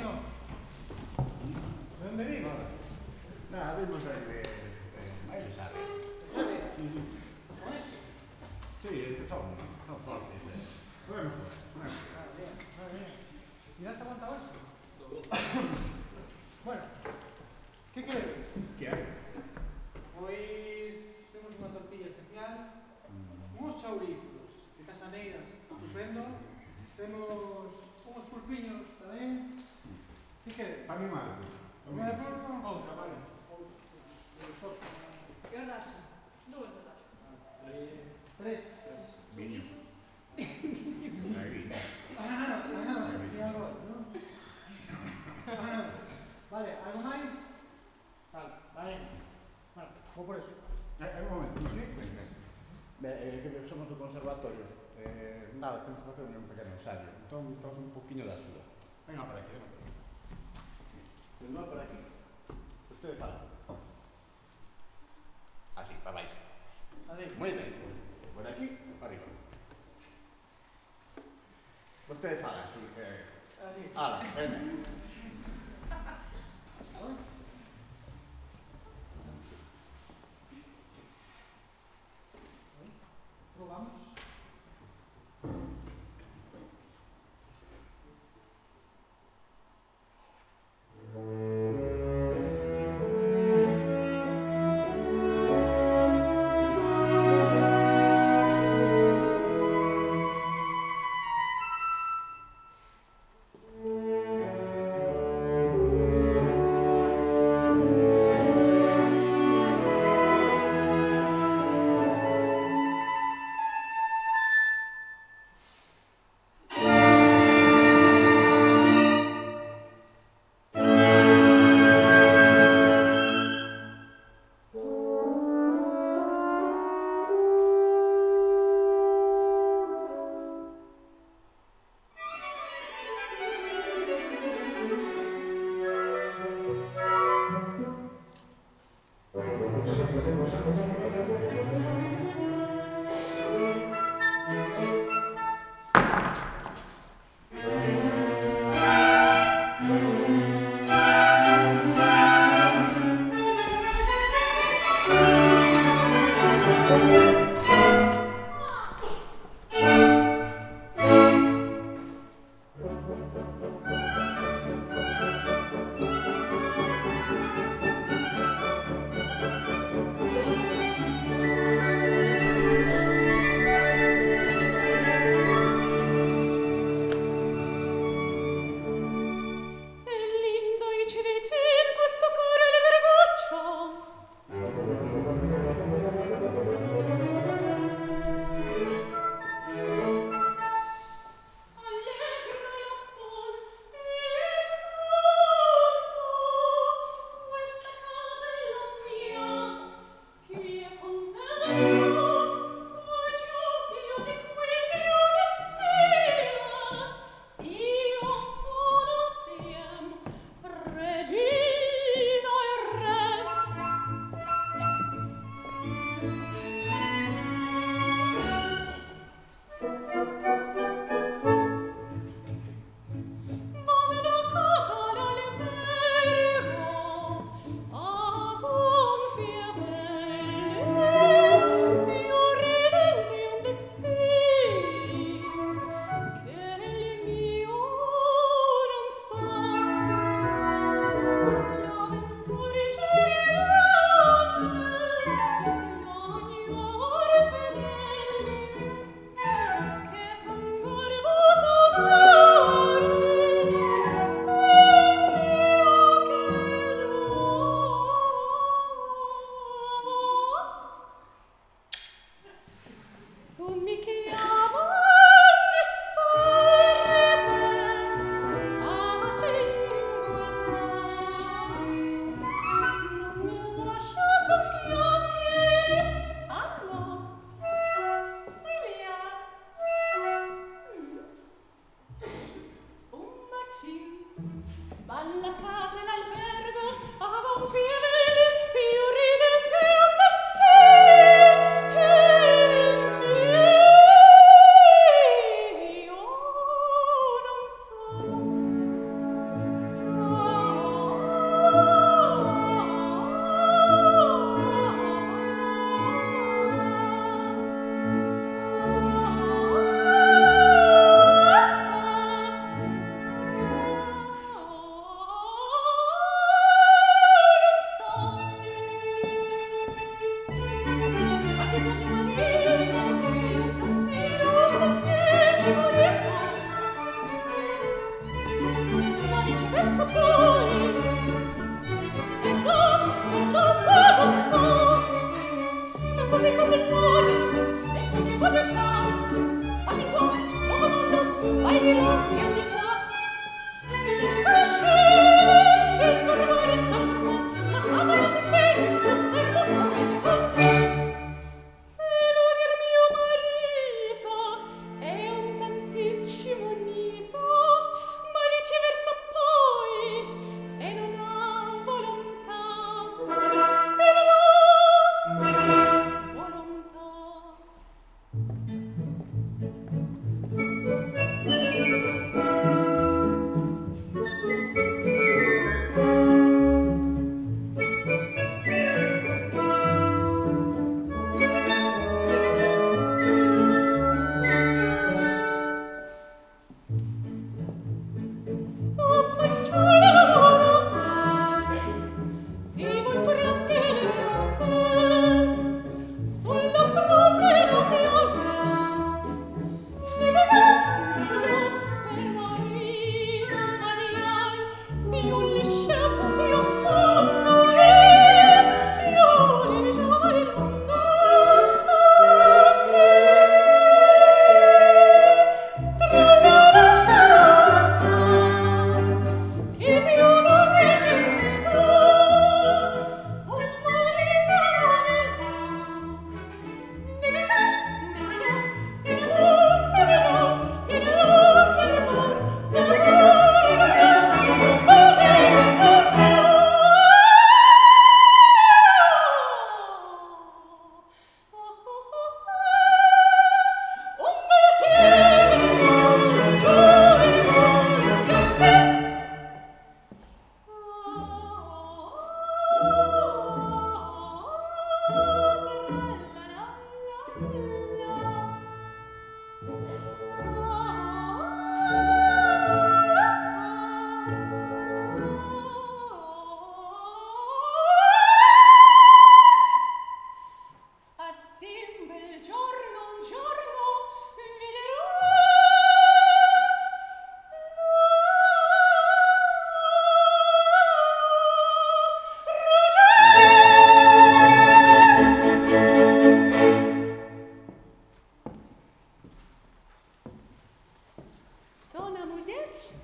Antonio, ¿de dónde vienes? Nada, venimos de Maile Sabe. ¿Sabe? Sí. ¿Con eso? Sí, es que son fuertes. Bueno, Madre mía. ¿Y has aguantado eso? Bueno, ¿qué queréis? ¿Qué hay? Pois temos unha tortilla especial, uns chourizos de Casaneiras, estupendo. Temos uns pulpiños tamén. Que queréis? A mi mal. Unha de porco? Outra, vale. Outra. Que horas son? 2 de la Tres. Viño. Sí, algo, ¿no? Vale, algo máis? Vale. Bueno, vou por eso. Un momento, sí. Que somos do conservatorio. Nada, temos que facer un pequeno ensayo. Entón, estamos un poquinho de axuda. Venga para aquí, venga. Non para aquí. Usted fala. Así, para baixo. Así. Muy bien. Por aquí, para arriba. Usted fala, así. Así. Ala, venga. Probamos.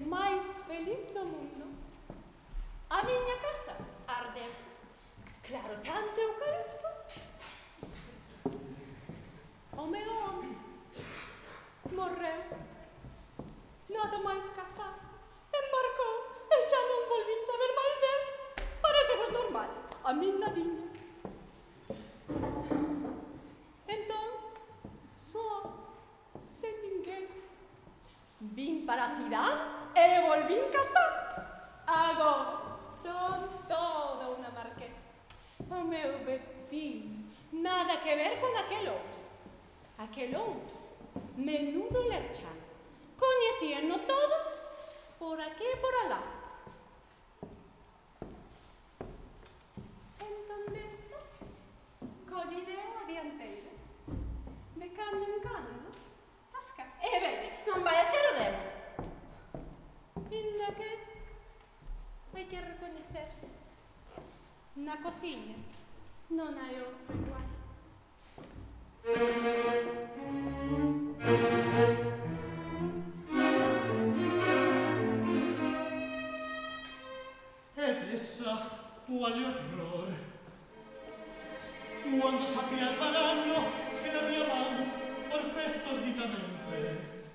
mais feliz do mundo. A miña casa arde. Claro, tanto eucalipto. O meu home morreu. Nada máis casar. Embarcou e xa non volvín saber máis del. Parecemos normal. A min nadiña. Entón, só, sen ninguén, vin para Tirán e volvín casar. Agora son toda unha marquesa. O meu vecino, nada que ver con aquel outro. Aquel outro, menudo lerchán. Coñecíano todos por aquí e por alá. Entón desto, collireu a dianteira. De cando en cando, tasca. E bene, non vai a ser o demo. Inda que hai que recoñecer. Na cociña non hai outro igual. Ed essa quale orrore, quando sappia il malanno che la mia mano orfè storditamente,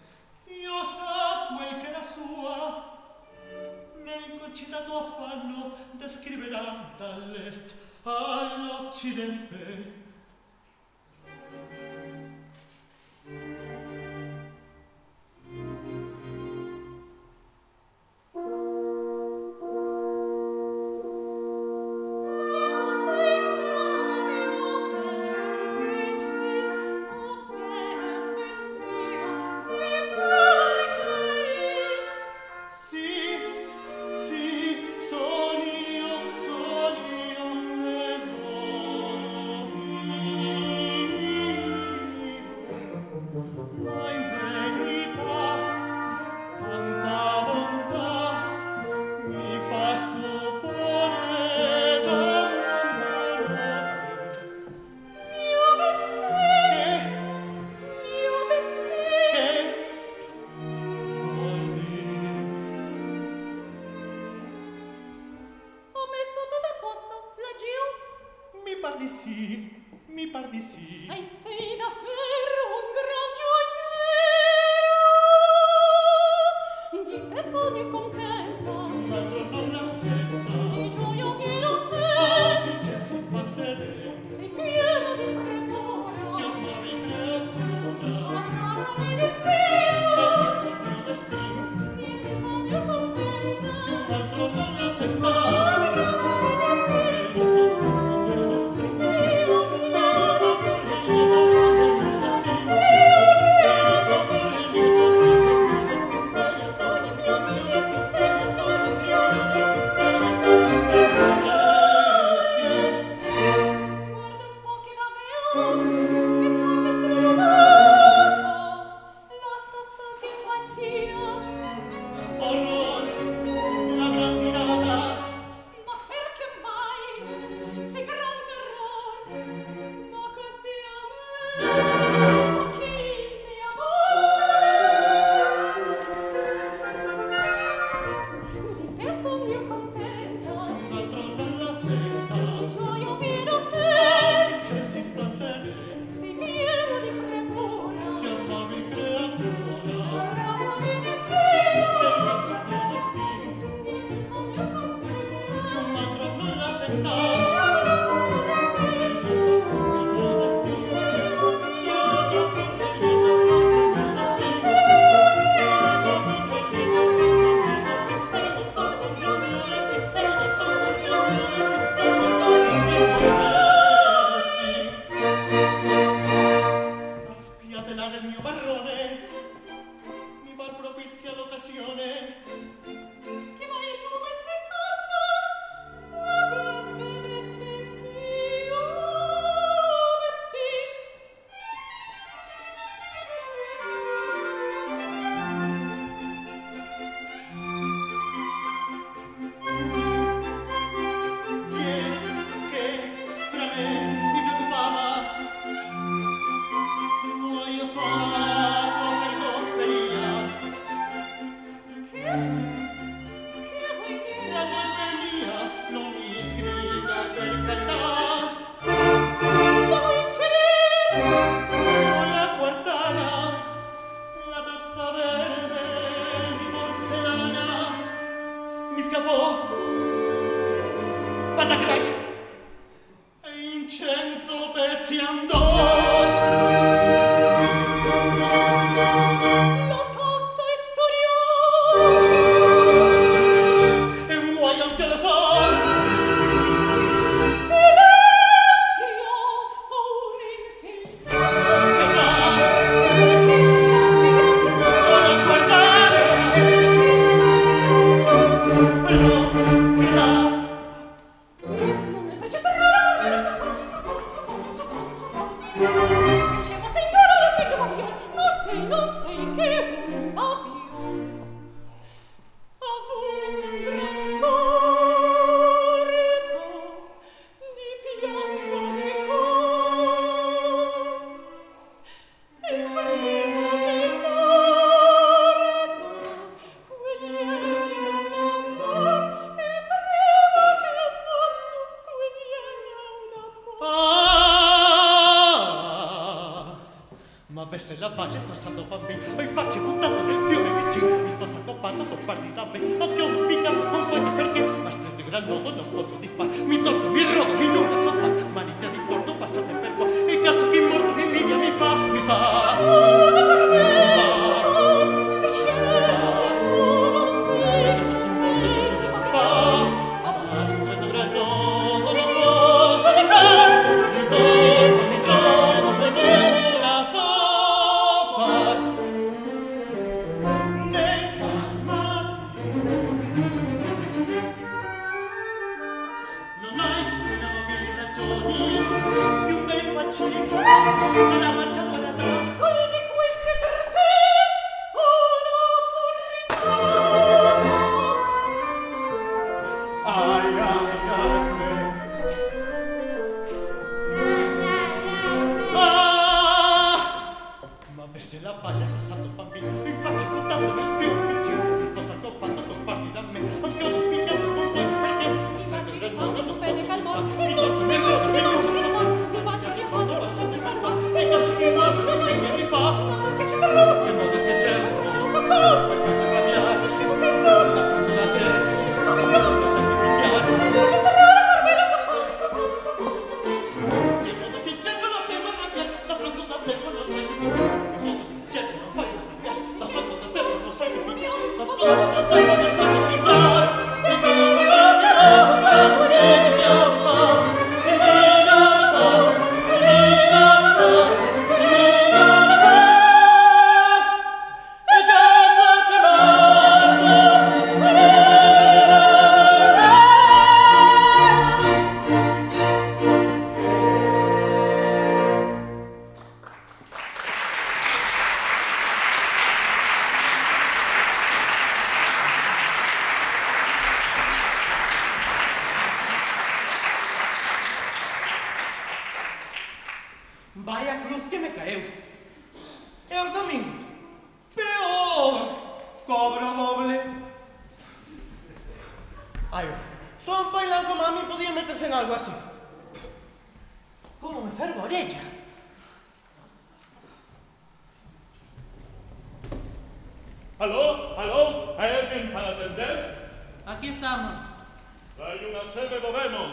io sa quel che la sua nel concitato affanno descriverà dall'est all'occidente. Mi par di sì. Ai sei davvero un gran gioiello. Di te sono contenta. Un altro non la senta. Di gioia pieno sei. Il ciel si fa sedere. Sei pieno di premura. Chiamami creatura. Abbracciami di più. E tutto il mio destino. Di te sono contenta. Un altro non la senta. Abbracciami di più. E tutto il mio destino. Io pieno di premura. avò Patacrec e in 100 pezzi andò. La tazza è storiata E muoia un telefono. Se la vaglia strassato bambino e facce buttato nel fiume vicino mi fosse accoppato con parti da me occhio un piccato con voi perché ma stretto il gran nodo non posso di far mi tolgo, mi rodo, mi nulla so far manite di porto passate per qua e caso che morto mi invidia mi fa se scemo se nulla non fai ma stretto il gran nodo non posso di far mi tolgo, mi rodo, mi nulla so se la mangiato da te qual di queste per te una forrità ai ma se la vaglia strassato bambino mi faccio buttato nel fiume vicino mi fosse accoppato con parti da me ancora un piccato con voi perché ti faccio di mano tu per calmare mi tocco nel rodo mi luce mi faccio di mano passate per qua e così che morto non mi fa non si ci torno che modo che c'è non so come per farmi arrabbiare se scemo sei nulla da fondo da terra ma mio non sai che picchiare non si ci torno per me non so come che modo che c'è con la ferma arrabbiare da fondo da terra non sai che picchiare che modo che c'è che non fai arrabbiare da fondo da terra non sai che picchiare da fondo da terra non sai che picchiare e che non sai che Vaya cruz que me caeu. E os domingos? Peor! Cobro doble. Ai, só un pailán como a mí podía meterse en algo así. Como me fervo a orella. Aló, aló, ¿hay alguien para atender? Aquí estamos. Hay una sede do demo.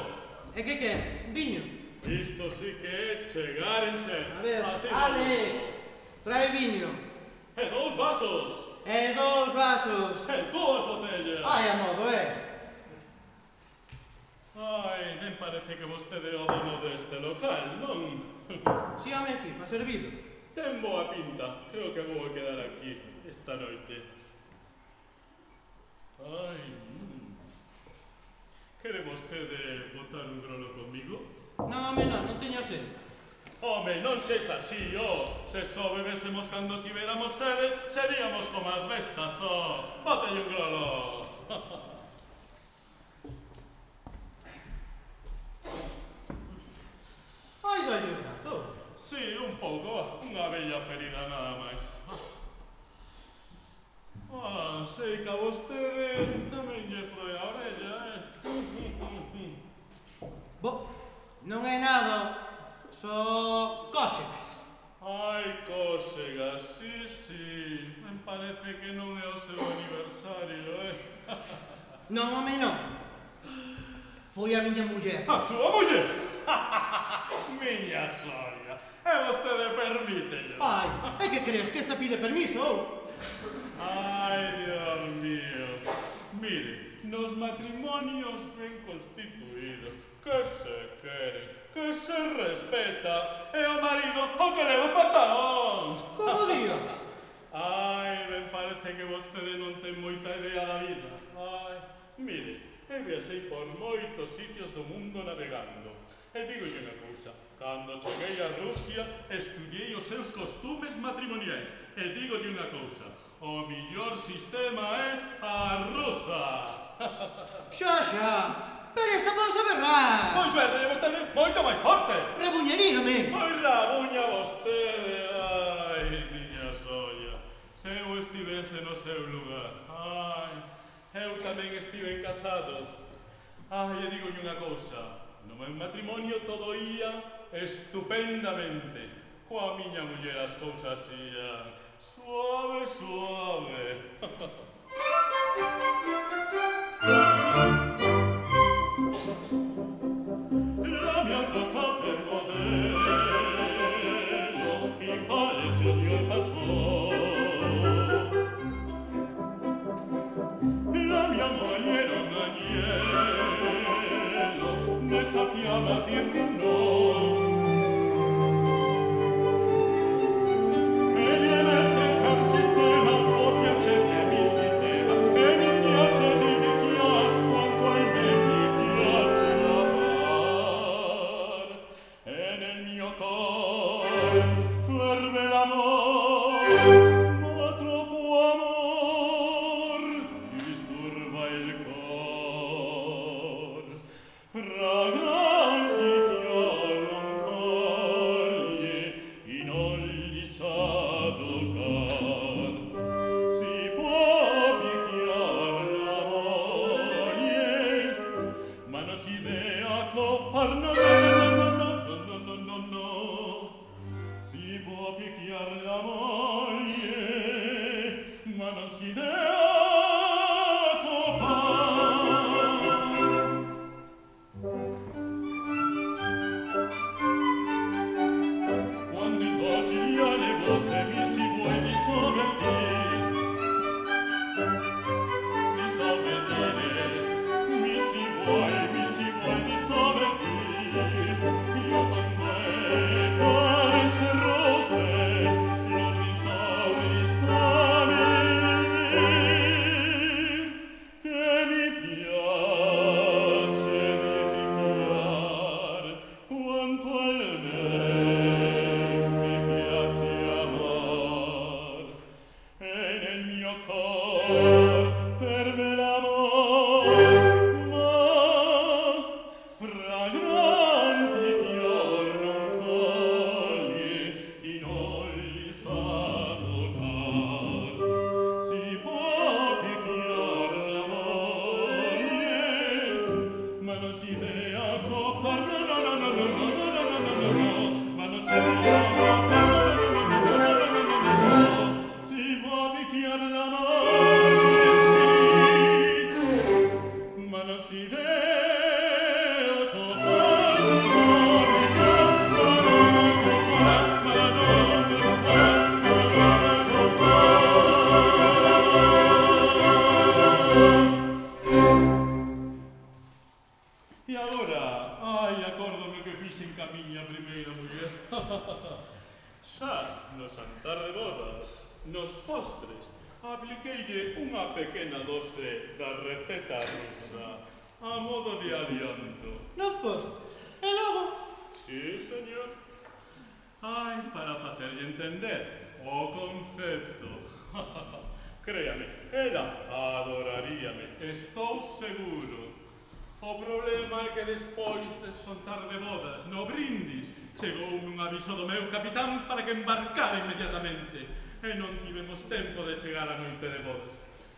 E que quer? Viños? Isto sí que é chegar en che. A ver, Así Alex, trae viño. E 2 vasos. E 2 vasos. E 2 botellas. Ai, a modo, Ai, me parece que vostede é o dono deste local, non? Si, home, si, para servilo. Ten boa pinta. Creo que vou quedar aquí esta noite. Ai, quere vostede botar un grolo conmigo? Non, home, non teño sed. Home, non xes así, Se só bebésemos cando tiveramos sede, seríamos como as bestas, Bótalle un grolo. Ai, dolle o brazo. Sí, un pouco, unha bella ferida nada máis. Sei que a vostede tamén lle froe a orella, Bo, non é nada, só cóxegas. Ai, cósegas, sí. Me parece que non é o seu aniversario, Non, home, non. Foi a miña muller. A súa muller? Miña Sonia. E vostede permítelo. Ai, é que crees que esta pide permiso, ou? Ai, Dios mío. Mire, nos matrimonios ben constituídos, que se queren, que se respeta, é o marido o que leva os pantalóns. Como día? Ai, ben parece que vostede non ten moita idea da vida. Ai, mire, eu viaxei por moitos sitios do mundo navegando. E digolle unha cousa, cando cheguei a Rusia, estudiei os seus costumes matrimoniais. E digolle unha cousa, o millor sistema é a rusa. Xa, pero esta pausa berrar. Pois berre vostede moito máis forte. Rebuñeríame. Moi rabuña vostede, ai, miña Sonia. Se eu estivese no seu lugar, ai, eu tamén estive casado. Ai, e digolle unha cousa, no meu matrimonio todo ía estupendamente. Coa miña muller as cousas ían suave, suave. La mia casa per modello impara il signor Pastor. La mia moglie era un agnello, ne sappiamo dir no.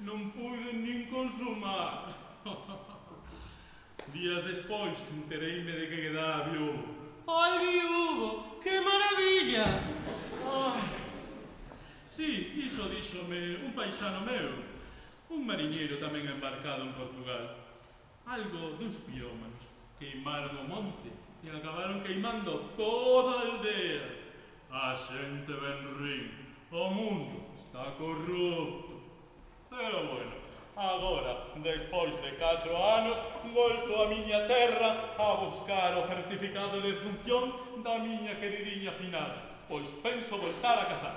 Non pude nin consumar. Días despois entereime de que quedara viúvo. Ai, viúvo, que maravilla! Ai, sí, iso díxome un paisano meu. Un mariñeiro tamén embarcado en Portugal. Algo duns pirómanos. Queimaron o monte e acabaron queimando toda a aldea. A xente ben rin. O mundo está corrupto. Pero bueno, agora, despois de 4 anos, volto a miña terra a buscar o certificado de defunción da miña queridinha finada. Pois penso voltar a casar.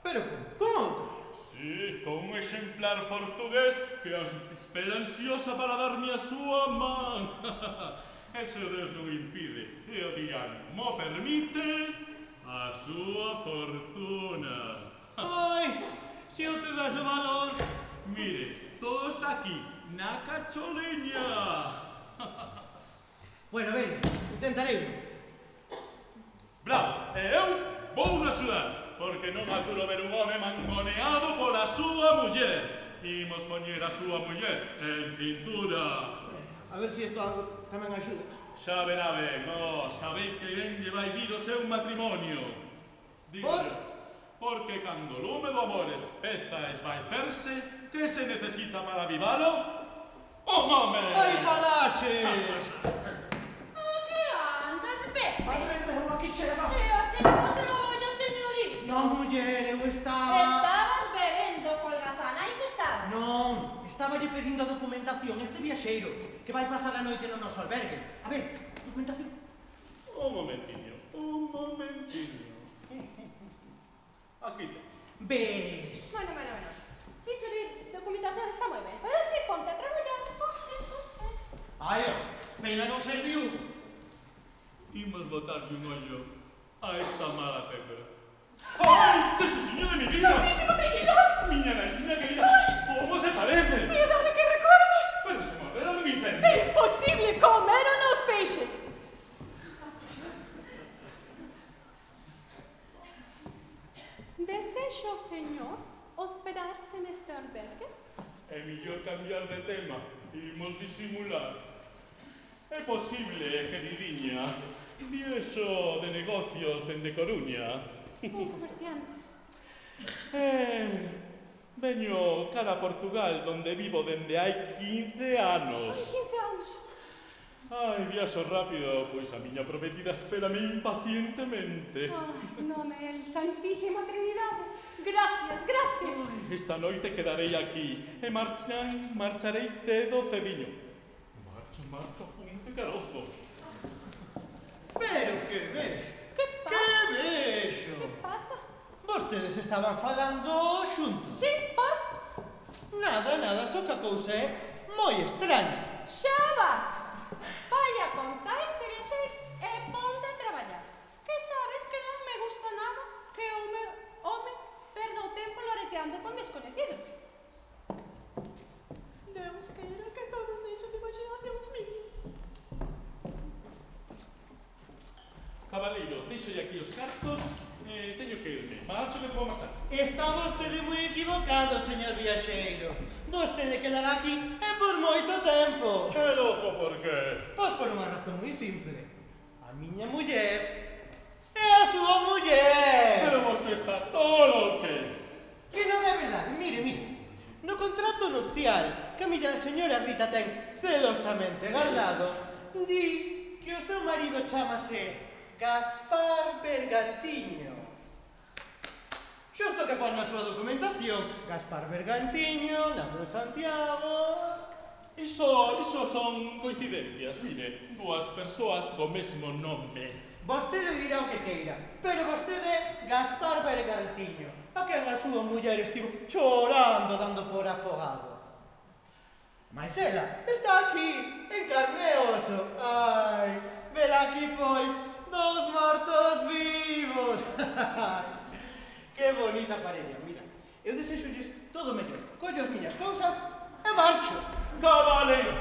Pero con outro? Sí, con un exemplar portugués que espera ansiosa para darme a súa man. E se o Deus non impide e o diano mo permite, a súa fortuna. Ai, se eu tivese o valor. Mire, todo está aquí, na cacholeña. Bueno, ben, intentarei. Bravo, e eu vou axudar, porque non aturo ver un home mangoneado pola súa muller. Imos poñer a súa muller en cintura. A ver se isto algo tamén axuda. Xa verá ben, sabei que ben lle vai vir o seu matrimonio. Por? Porque cando o lume do amor espeza a esvaecerse, que se necesita para avivalo? Un home! Ai, falaches! Que andas, ve? Arrendeu aquí chega. Que así non te lo voy a señorita. Non, muller, eu estaba... Estabas bebendo, folgazana, iso estabas. Non, estaba lle pedindo a documentación a este viaxeiro que vai pasar a noite no noso albergue. A ver, documentación. Un momentiño, un momentiño. Aquí te. Ves? Bueno. Iso de documentación está moi ben, pero ti ponte a traballar, José. Ai, pena non serviu. Imos botarlle un ollo a esta mala pecora. ¡Ay! ¡Jesuciño de mi vida! ¡Santísima Trinidad! ¡Miña nañina querida! ¿Cómo se parece? Piedade, que recordas? Pero se morreron en incendio. É imposible, comeron os peixes. Desexo, señor, hospedarse neste albergue? É millor cambiar de tema. Imos disimular. É posible, queridiña, viexo de negocios dende Coruña. Un comerciante. Veño cara a Portugal, donde vivo dende hai 15 anos. 15 anos. Ai, viaxo rápido, pois a miña prometida espérame impacientemente. Ai, nome é Santísima Trinidade. Gracias. Ai, esta noite quedarei aquí e marcharei cediño. Marcho, funce carozo. Pero que vexo. Que pasa? Que vexo. Que pasa? Vostedes estaban falando xuntos. Sí, por? Nada, só que a cousa é moi extraña. Xa vas. Vai a contar este viaxeiro e ponte a traballar. Que sabes que non me gusta nada que o home perda o tempo loreteando con desconocidos. Deus queira que todo sexa de imaginacións mías. Cabaleiro, deixolle aquí os cartos e teño que irme. Marcho que vou marchar. Está vostede moi equivocado, señor viaxeiro. Vostede quedará aquí e por moito tempo. Pero ojo, por que? Pois por unha razón moi simple. A miña muller é a súa muller. Pero vostede está tolo, que? Que non é verdade, mire. No contrato nupcial que a miña señora Rita ten celosamente guardado, di que o seu marido chámase Gaspar Bergantiño. Xusto que pon na súa documentación Gaspar Bergantiño, nado en Santiago... Iso son coincidencias, mire, dúas persoas co mesmo nome. Vostede dirá o que queira, pero vostede Gaspar Bergantiño, a quen a súa muller estivo chorando dando por afogado. Mas ela está aquí, en carne e oso. Ai, verá aquí, pois, dous mortos vivos. Que bonita parella, mira. Eu desexolles todo mellor. Collo as miñas cousas e marcho. Cabaleiro,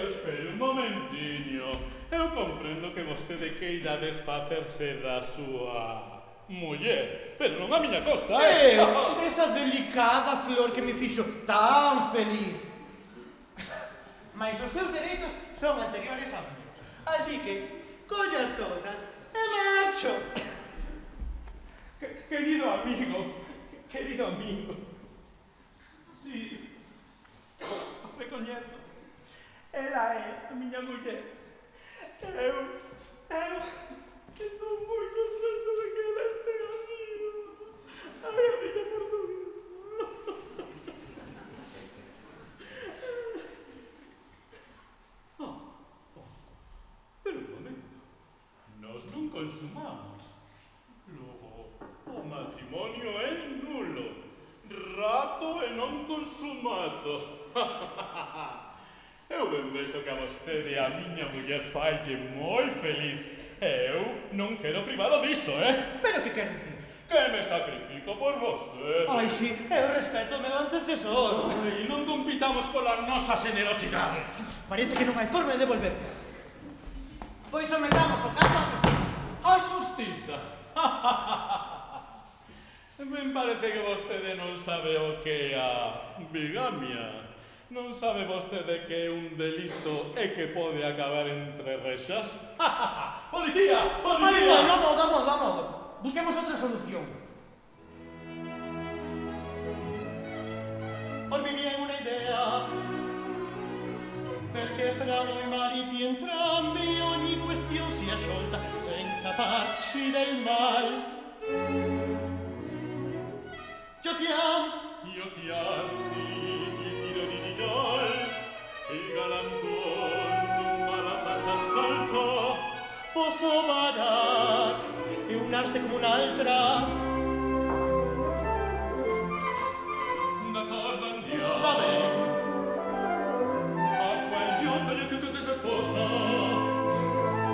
espere un momentiño. Eu comprendo que vostede queira desfacerse da súa muller, pero non a miña costa, Desa delicada flor que me fixo tan feliz. Mas os seus dereitos son anteriores aos meus. Así que, collo as cousas e marcho. Querido amigo, Sì, recoñezo. Ela é a miña muller. Eu estou moi contento de que ela estea viva. Ai, a miña portuguesa. Pero un momento. Nós non consumamos. Logo, o matrimonio é nulo. Rato e non consumato. Eu ben vexo que a vostede e a miña muller falle moi feliz. Eu non quero privado diso, Pero que quer dicir? Que me sacrifico por vostede. Ai, si, eu respeto o meu antecesor. Ai, non compitamos pola nosa generosidade. Parece que non hai forma de devolver. Pois sometamos o caso á xustiza. A xustiza. Ben parece que vostede non sabe o que é a bigamia. Non sabe vostede que é un delito e que pode acabar entre rexas? ¡Policía! ¡Policía! Ai, modo. Busquemos outra solución. Or mi viene una idea, perché fra noi mariti entrambi ogni questione sia sciolta senza farci del mal. Giochiam, sì, il tiro di Didol, il galantuon non mala faccia ascolto. Posso badar, è un'arte come un'altra. D'accordo, andiamo. Sta bene. A quel giorno io che si sposa,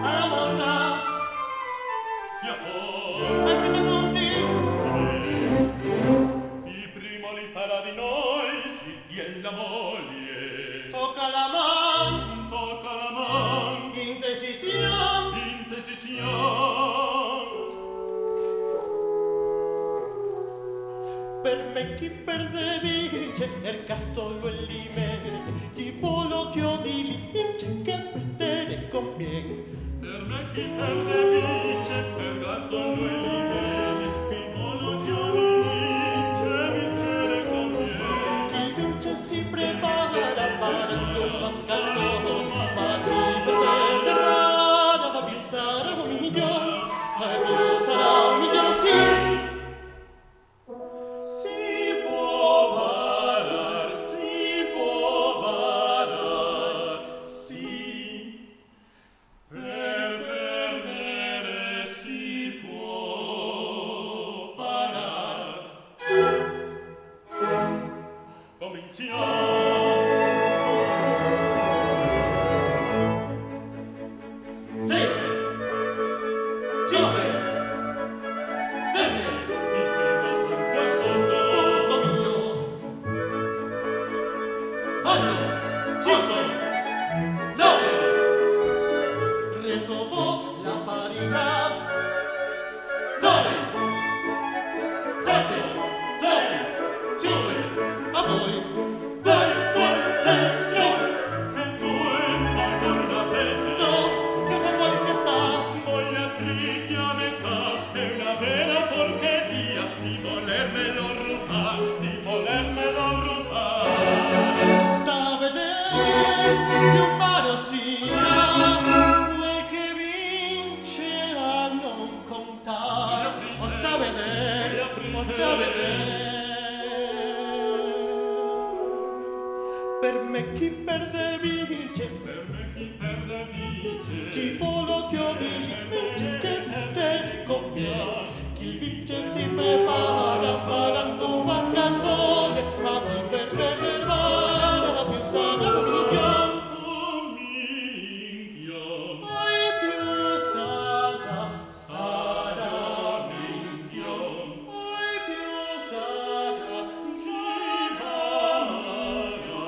alla morta si appone. Siete pronti? Il primo li farà di noi, si tiene la moglie. Tocca la man, indecisión. Per me chi perde vince, er castollo e lime, chi volo chiodi li vince, che perdere conviene. Per me chi perde vince, er castollo e lime, chi volo chiodi li vince, vincere conviene. Chi vince si prepara para un mascalzone, ma chi per perderà dava pensare a un milione, sarà un milione, sì. Per me chi perde vince, chi volo chiodi li vince, che te conviene. Chi vince si prepara parando una scanzone, ma chi per perder vada più sana un minchion. Ai più sana, sana minchion. Ai più sana, si va mara.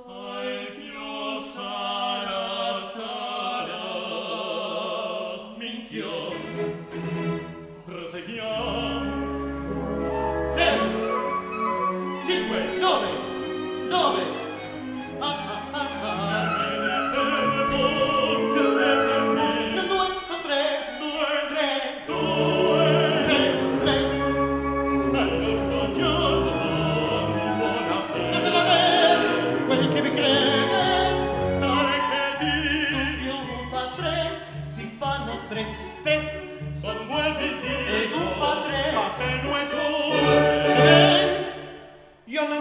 Ai più sana, sana minchion. Proseguiamo.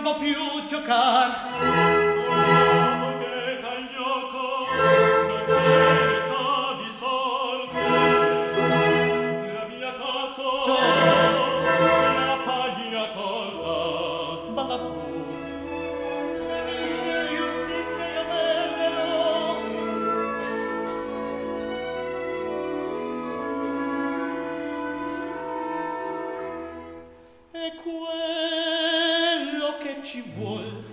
vo' più giocar. Che dal gioco non ce sta di sorte, la mia casa la paglia corta. Balla pur, se vince giustizia io perderò. E quello che ci vuol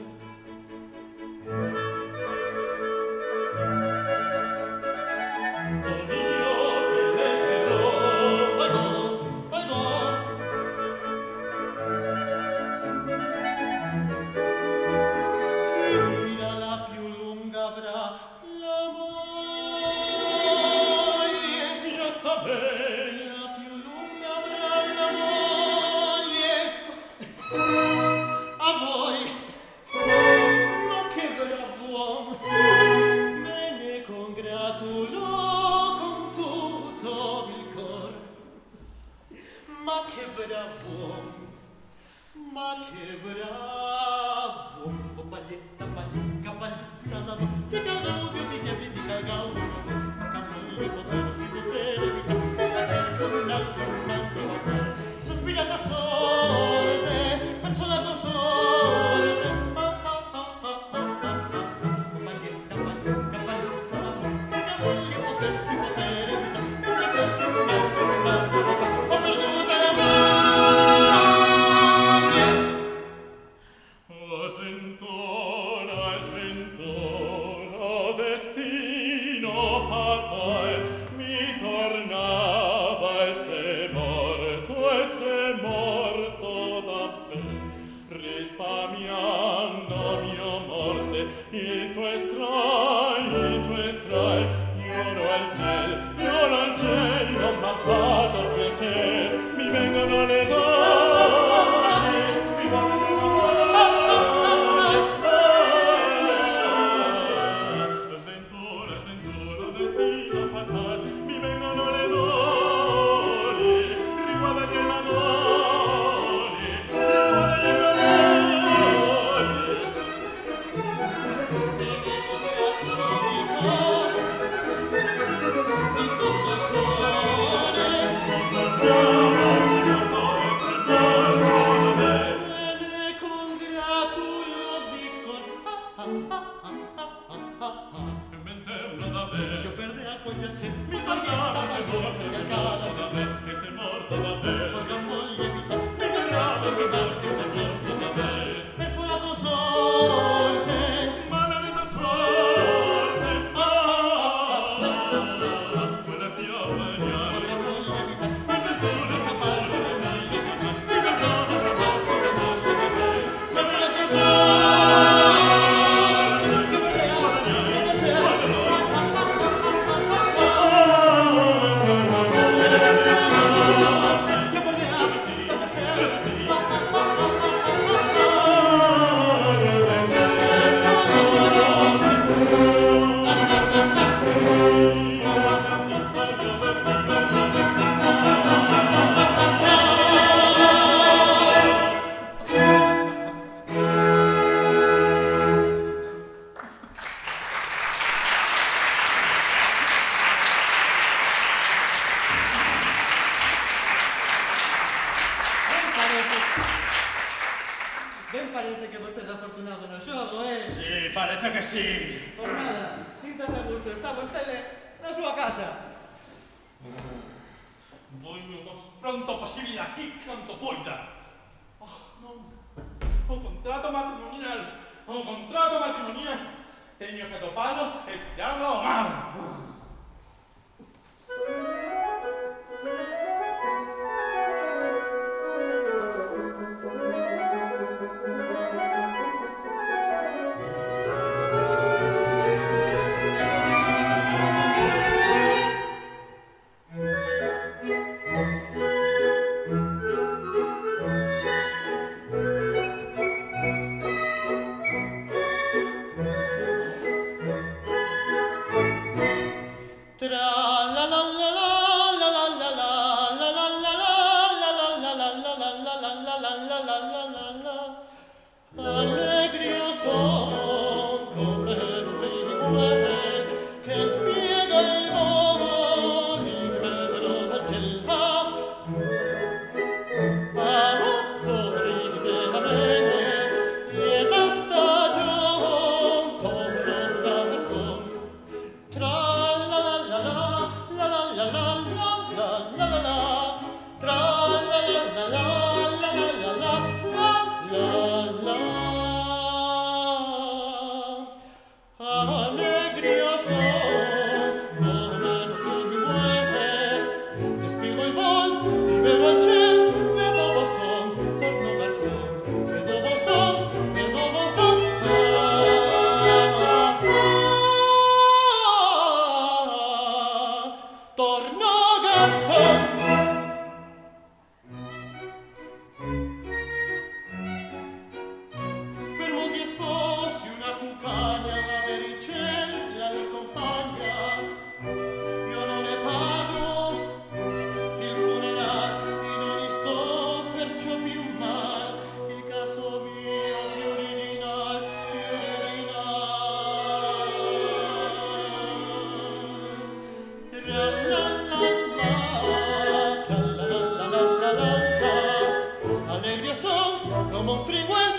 como un friguel.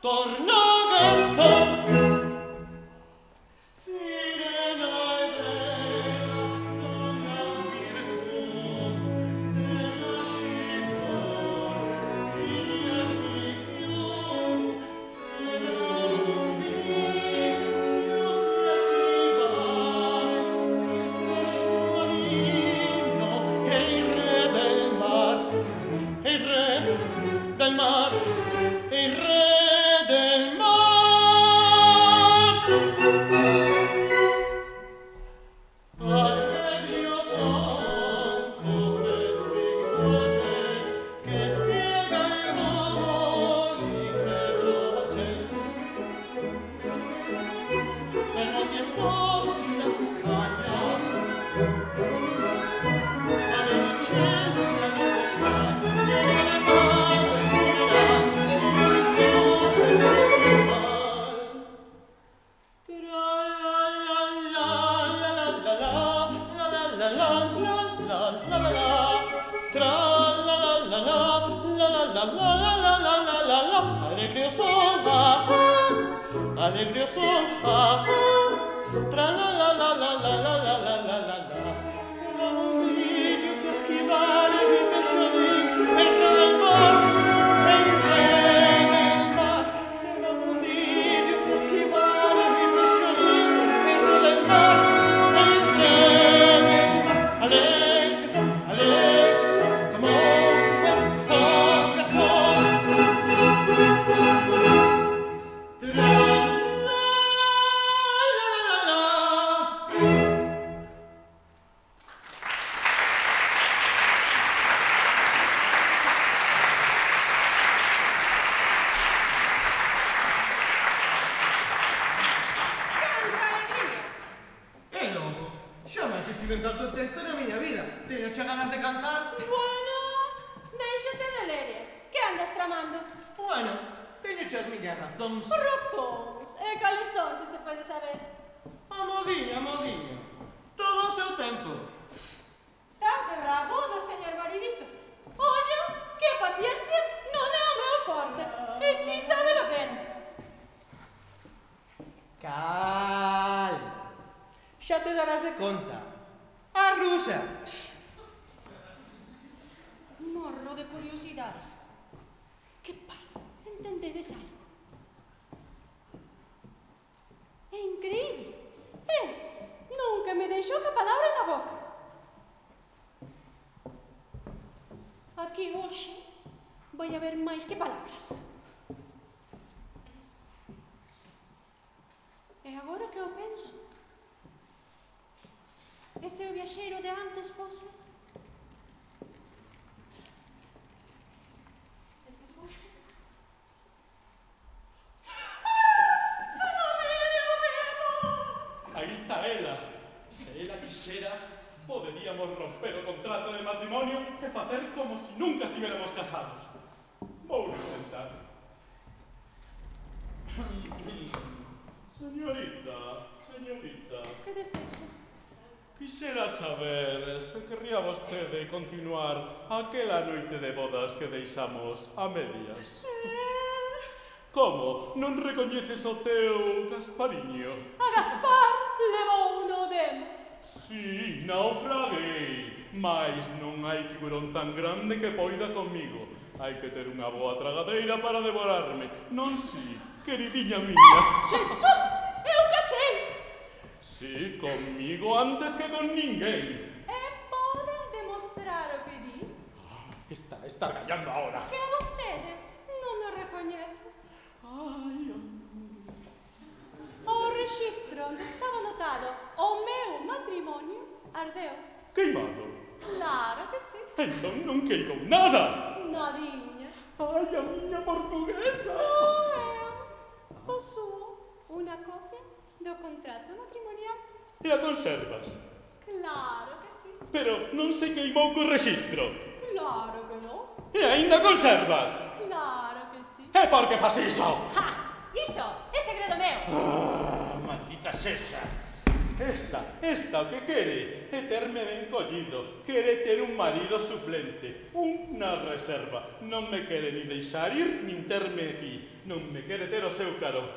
Torna canzone, sirena e bella, non ha virtù, nella scimor, vieni più, se non di più si schivare, il pesce marino e il re del mar, e il re del mar, e il re del mar. Allegrio son come il frigore che spiega i voli che trova c'è. Per molti esposti da cuccaglia, la medicina, la compagna, la madre funerale, Allegrio son, tra la la la la la la la la la la la. Se la mondiglio si schivare i pesciolini, e il re del mar, e il re del mar. Se la mondiglio si schivare i pesciolini, e il re del mar, e il re del mar. Allegrio son, come un friguel, son canzone. Diventato detto na miña vida. Teño che ganas de cantar. Bueno, déxate de leres. Que andas tramando? Bueno, teño che as miñas razóns. Razóns. E cales son, se pode saber? Amodiño. Todo o seu tempo. Estás de rabo do señor maridito. Ollo, que a paciencia non é o meu forte. E ti sábelo ben. Calma. Xa te darás de conta. A rusa. Morro de curiosidade. Que pasa? Entendedes algo? É increíble. Nunca me deixou ca palabra na boca. Aquí hoxe vai haber máis que palabras. E agora que eu penso, e se o viaxeiro de antes fose? E se fose? Se non é o demo! Aí está ela. Se ela quixera, poderíamos romper o contrato de matrimonio e facer como si nunca estivéramos casados. Vou intentar. Señorita. Que desexo? Quixera saber se querría vostede continuar aquela noite de bodas que deixamos a medias. Como? Non recoñeces o teu Gaspariño? A Gaspar levou no demo. Sí, naufraguei, mas non hai tiburón tan grande que poida comigo. Hai que ter unha boa tragadeira para devorarme. Non si, queridinha miña. Jesus, eu casei. Sí, comigo antes que con ninguén. E podes demostrar o que dis? Está gallando ahora. Que a vostede non o recoñece. Ai, O rexistro onde estaba anotado o meu matrimonio ardeu. queimado. Claro que sí. Entón non queidou nada. Nadiña. Ai, a miña portuguesa. Sou eu. Posuo unha copia do contrato matrimonial. E a conservas. Claro que sí. Pero non se queimou co rexistro. Claro que non. E aínda conservas. Claro que sí. E por que fas iso? ¡Ja! Iso é segredo meu. Maldita princesa. Esta o que quere é terme ben collido, quere ter un marido suplente, unha reserva. Non me quere ni deixar ir, nin terme aquí. Non me quere ter o seu carón.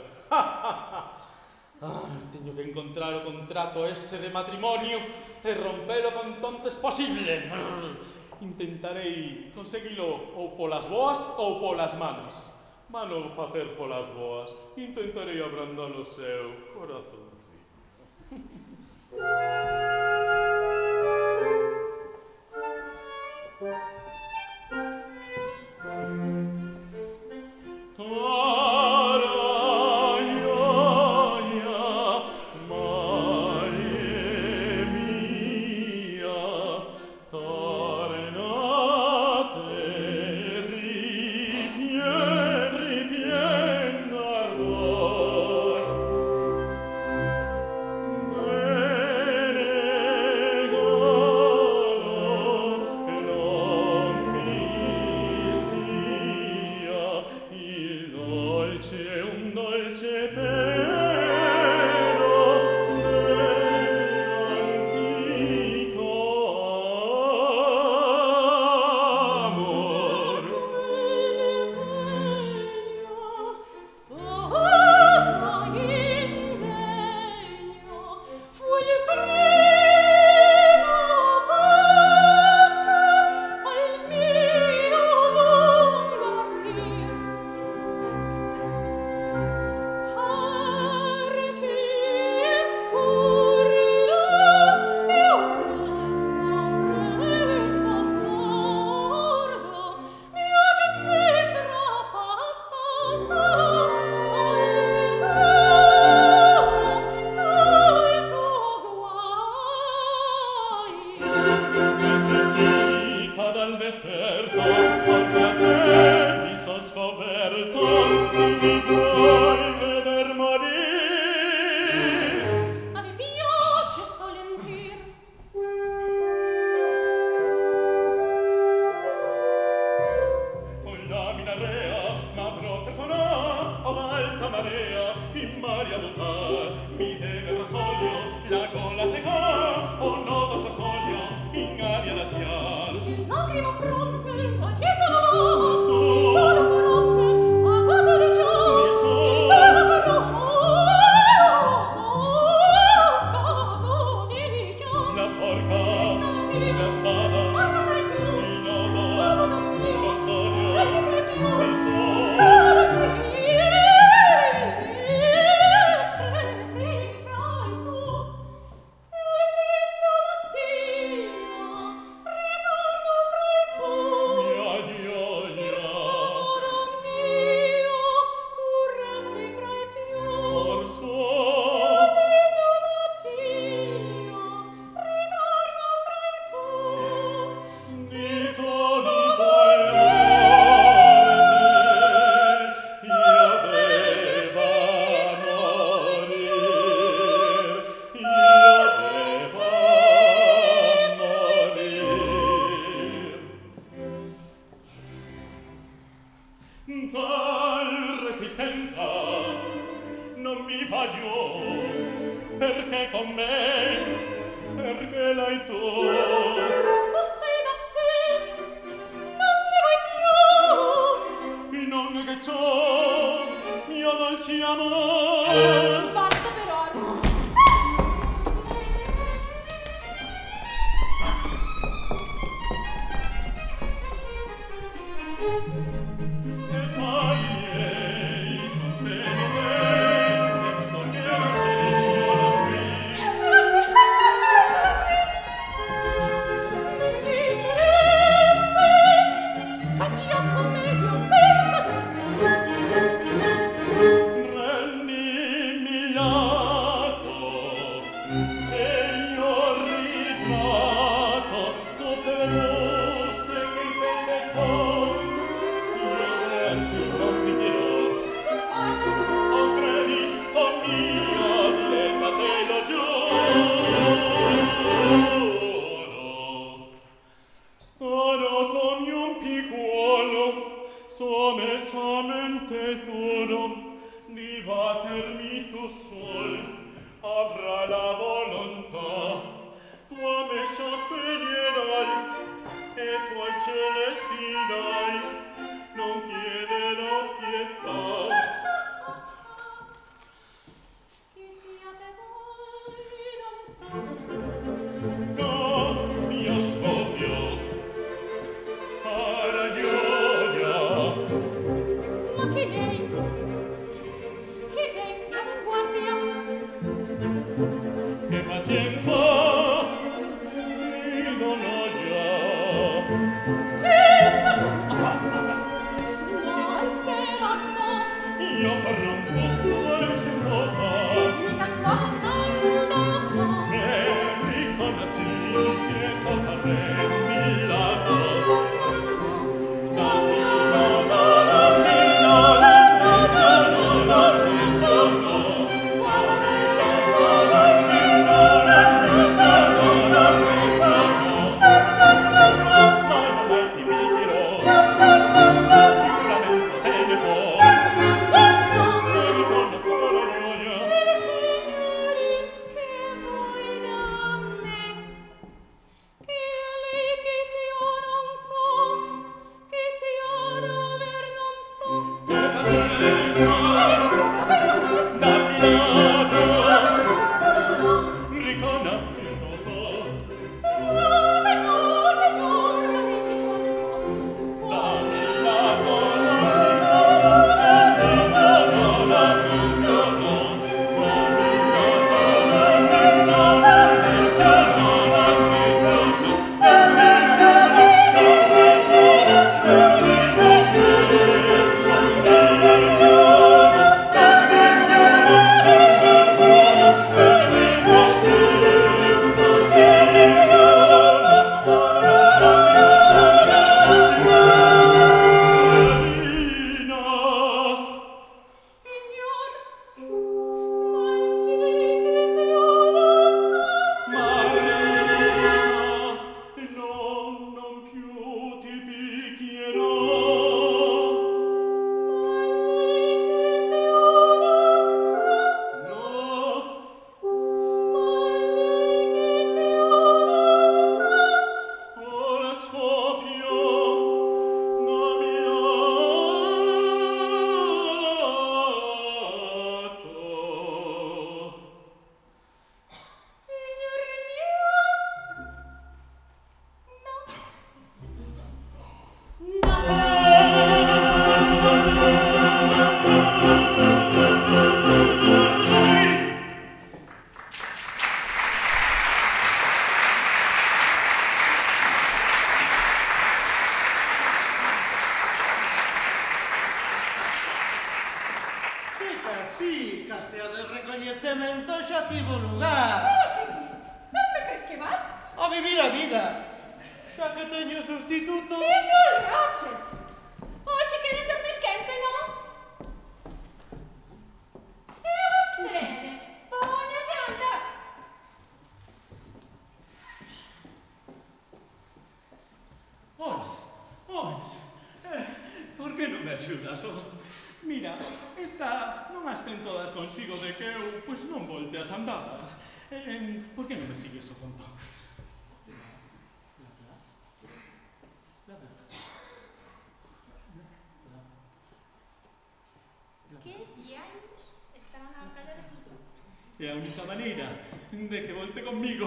Teño que encontrar o contrato ese de matrimonio e rompelo con tontes posible. Intentarei conseguilo ou polas boas ou polas malas. Mano facer polas boas, intentarei abrandar o seu corazón. É a única maneira de que volte conmigo.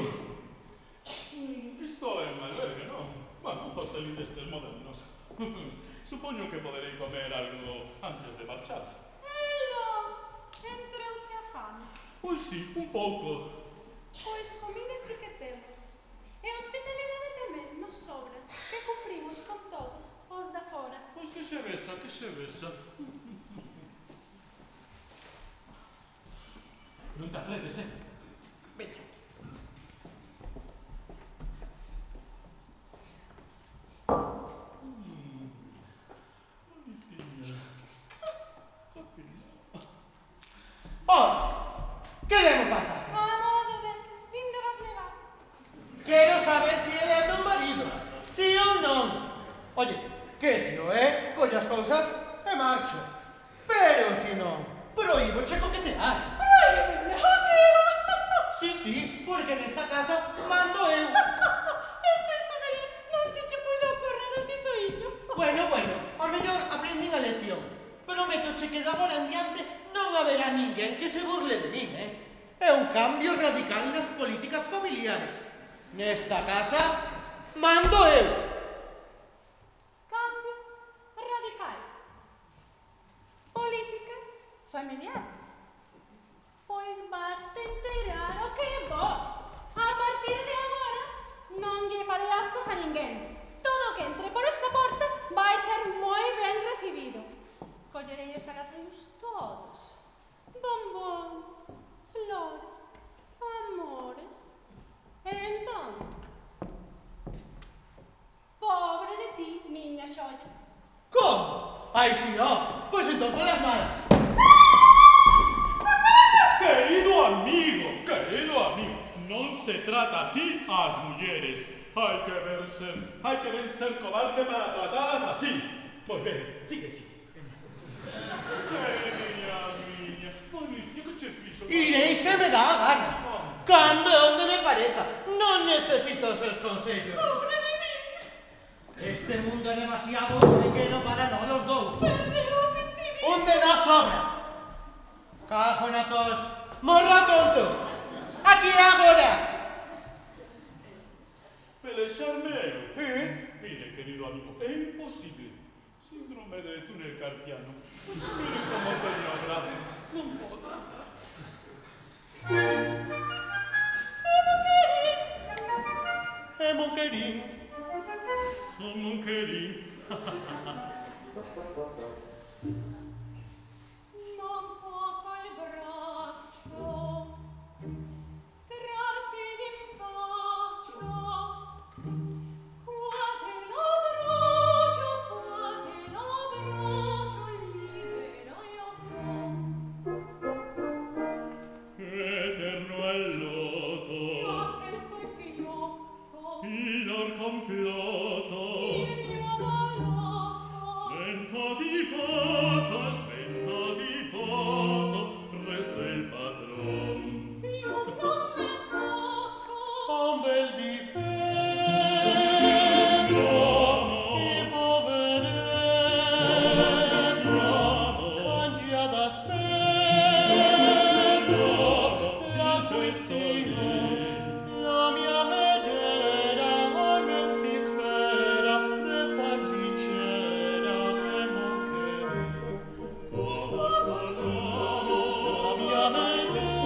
Isto é un albergue, non? Bueno, un hostelín destes modernos. Supoño que poderei comer algo antes de marchar. Entrou-te a fame. Pois sí, un pouco. Pois comida sí que temos. E hospitalidade tamén nos sobra, que cumprimos con todos os da fora. Pois que se besa, que se besa. Non te atreves, Veña. Pois, que debo pasar? A modo de, ainda vas levar. Quero saber se ele é teu marido. Si ou non. Oye, que se o é, colle as cousas e marcho. Pero se non, proíbo che coquetear. Proíbesme, Sí, porque nesta casa mando eu. Esta estupidez non se che pode ocorrer a ti soiño. Bueno, a mellor aprendín a lección. Prométoche que de agora en diante non haberá ninguén que se burle de min, é un cambio radical nas políticas familiares. Nesta casa mando eu. Cambios radicais. Políticas familiares. Pois basta enterar o que é bo. A partir de agora non lle farei ascos a ninguén. Todo o que entre por esta porta vai ser moi ben recibido. Collerei os agasallos todos. Bombóns, flores, amores. E entón, pobre de ti, miña xoia. Como? Ai, si, ó. Pois entón polas malas. Querido amigo, non se trata así ás mulleres. Hai que vencer cobarde para tratadas así. Pois ben, sigue. Miña, bonita, que che fixo? Irei se me dá a gana. Cando e onde me pareza. Non necesito os seus consellos. Este mundo é demasiado pequeno para nós os dous. Un de nós sobra. Cajo na tos. Morra tonto. Aquí e agora. Pelexarme eu? Mire, querido amigo, é imposible. Síndrome de túnel carpiano. Mire como teño o brazo. Non podo. É Monquerín. Son Monquerín. Non può col braccio trarsi d'impaccio. Quasi lo braccio libero io son. Eterno è il loto, Apre il suo fiocco, il or comploto. il mio ballato. Svento di foto, resta il padron. Io non me tocco. Un bel difetto. I poveretto. Cangia d'aspetto. La questione. La mia megera non si spera de farli cera e Monquerín. La mia megera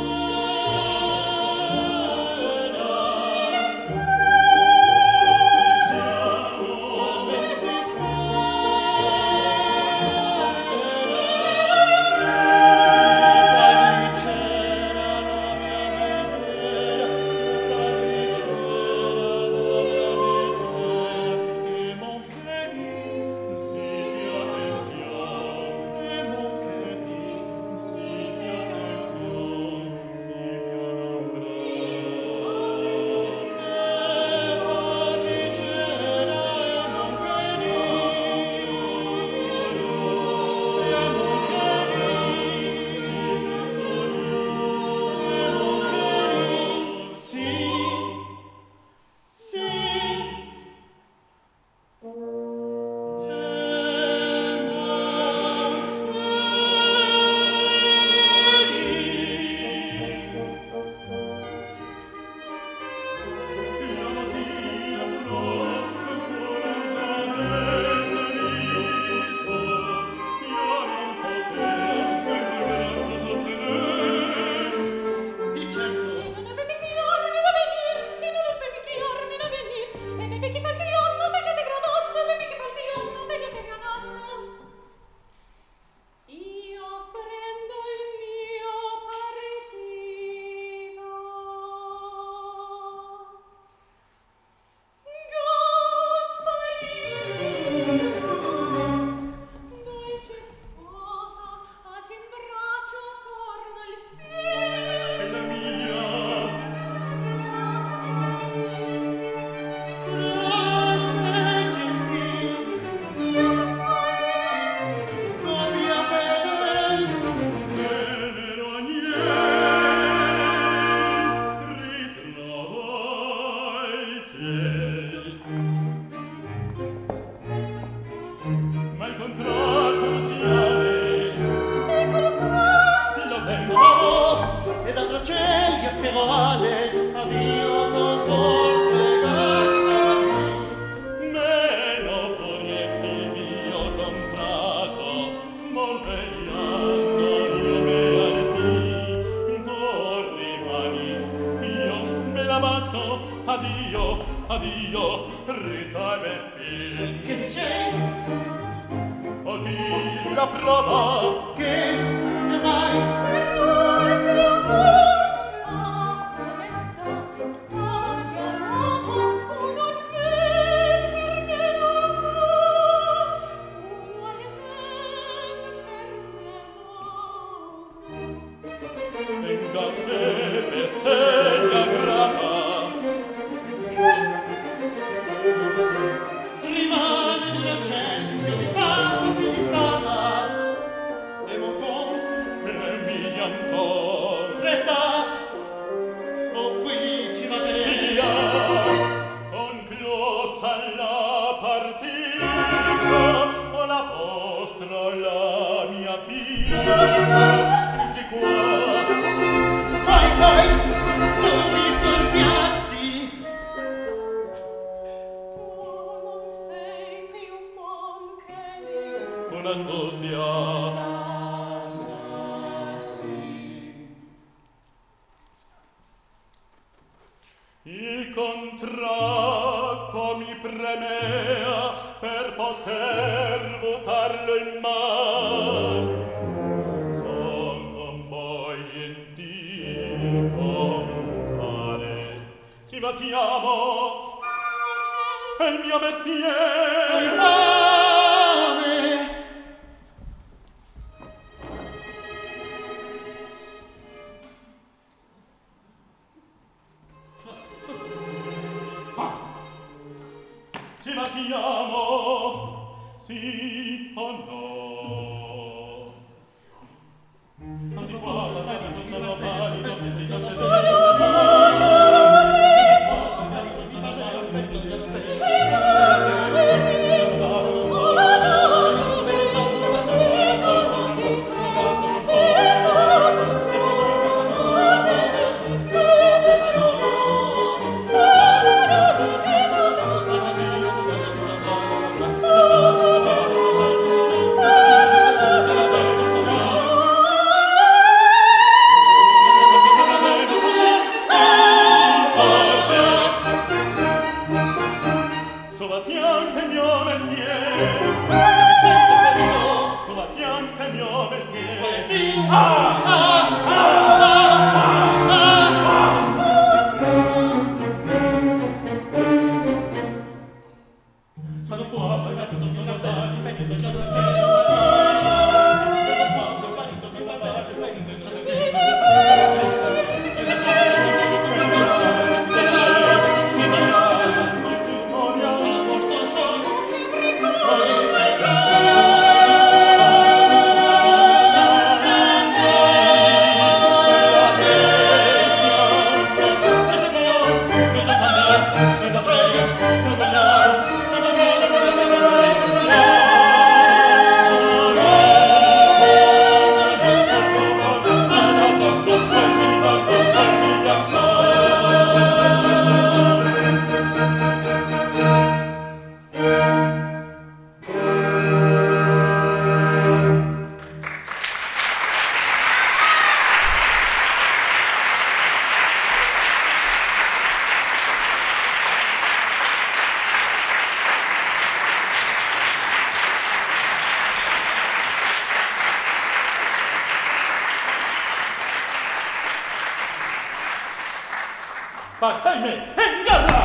Battaime, en garra!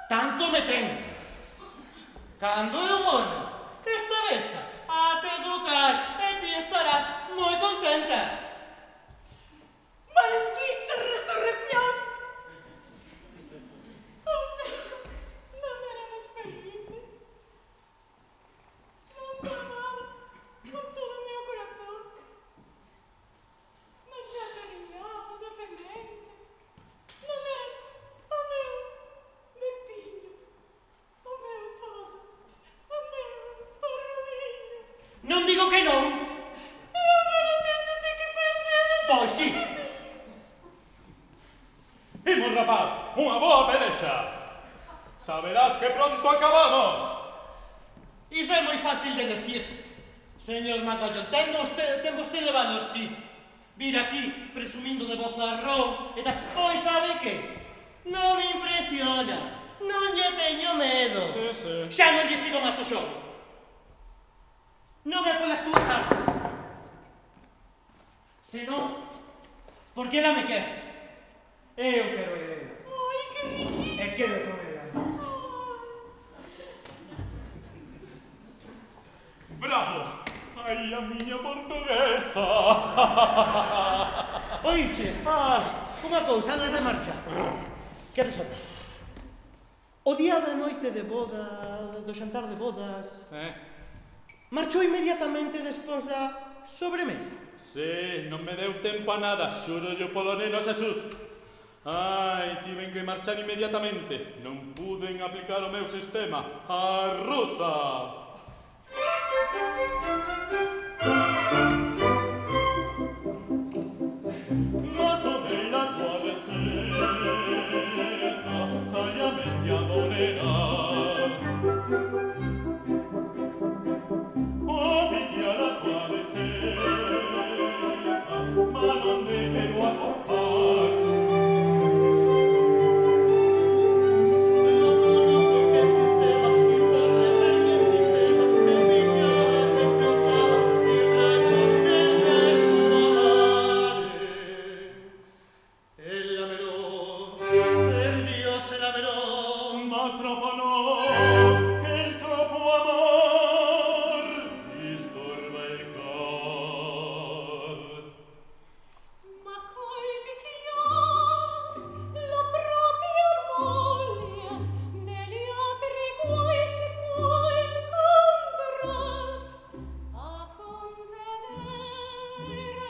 Tanto me ten. Cando eu morro, esta besta a te educar e ti estarás moi contenta. ¡Maldita resurrección! Oh, Señor, no éramos felices. No te amaba con todo mi corazón. pois sí. Imos, rapaz, unha boa pelexa. Saberás que pronto acabamos. Iso é moi fácil de decir. Señor Macallón, ten vostede valor, sí. Vir aquí presumindo de vozarrón e tal. Pois sabe que? Non me impresiona. Non lle teño medo. Sí. Xa non lle sigo máis o xogo. Non é polas túas armas. Senón, porque ela me quer. Eu quero a ela. Ai, que riquísimo. E quedo con ela. Bravo. Ai, a miña portuguesa. Oiches, unha cousa antes de marchar. Quero saber. O día da noite de boda, do xantar de bodas, marchou inmediatamente despois da sobremesa. Sí, non me deu tempo a nada, xuro yo polo neno Xesús. Ai, tiven que marchar inmediatamente. Non puden aplicar o meu sistema. A rusa. Mato della tua receta, sagliamente a morenar. Piglia la tua receta, ma non devo accoppar. Non conosco che sistema, imporre per che sistema, per migliorare il trova il ragion del mare. Ella me lo, per Dio se la me lo, Ma troppo no, che il troppo amor disturba il cor. Ma colpi che io la propria moglie degli altri guai si può incontrar a contenere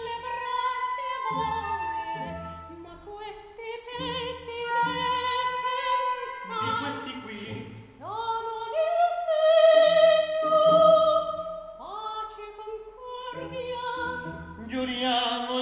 le braccia voglie, ma questi pesi di pensar questi qui. sono il segno pace concordia. Giuriamo,